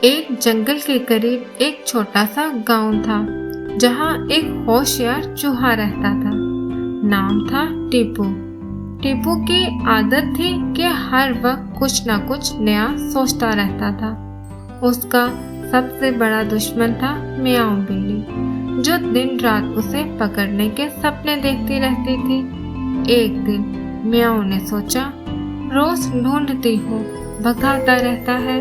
एक जंगल के करीब एक छोटा सा गांव था जहां एक होशियार चूहा रहता था। नाम था टीपू। टीपू की आदत थी कि हर वक्त कुछ ना कुछ नया सोचता रहता था। उसका सबसे बड़ा दुश्मन था मियाओ बिल्ली, जो दिन रात उसे पकड़ने के सपने देखती रहती थी। एक दिन मियाओ ने सोचा, रोज ढूंढती हूँ, भगाता रहता है,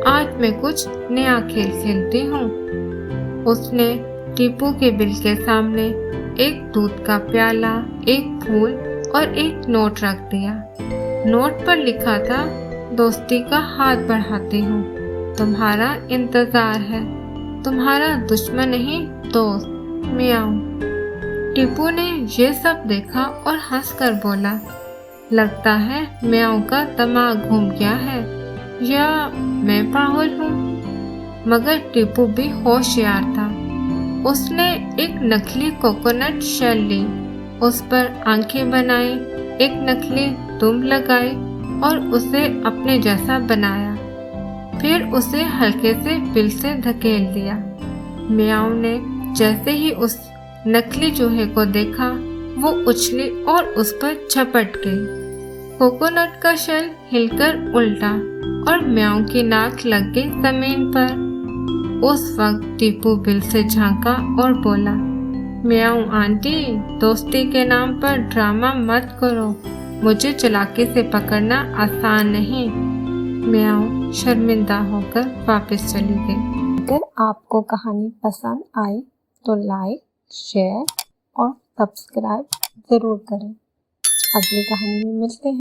आज मैं कुछ नया खेल खेलती हूँ। उसने टीपू के बिल के सामने एक दूध का प्याला, एक फूल और एक नोट रख दिया। नोट पर लिखा था, दोस्ती का हाथ बढ़ाती हूँ, तुम्हारा इंतजार है, तुम्हारा दुश्मन नहीं दोस्त, मियाओ। टीपू ने ये सब देखा और हंसकर बोला, लगता है मियाओ का दिमाग घूम गया है या मैं पागल हूँ। मगर टीपू भी होशियार था। उसने एक नकली कोकोनट शेल ली, उस पर आंखें बनाई, एक नकली दुम लगाई और उसे अपने जैसा बनाया। फिर उसे हल्के से बिल से धकेल दिया। मियाओ ने जैसे ही उस नकली चूहे को देखा, वो उछली और उस पर झपट गई। कोकोनट का शेल हिलकर उल्टा और मियाओ की नाक लग गई जमीन पर। उस वक्त टीपू बिल से झांका और बोला, मियाओ आंटी, दोस्ती के नाम पर ड्रामा मत करो, मुझे चालाकी से पकड़ना आसान नहीं। मियाओ शर्मिंदा होकर वापस चली गई। अगर आपको कहानी पसंद आई तो लाइक, शेयर और सब्सक्राइब ज़रूर करें। अगली कहानी में मिलते हैं।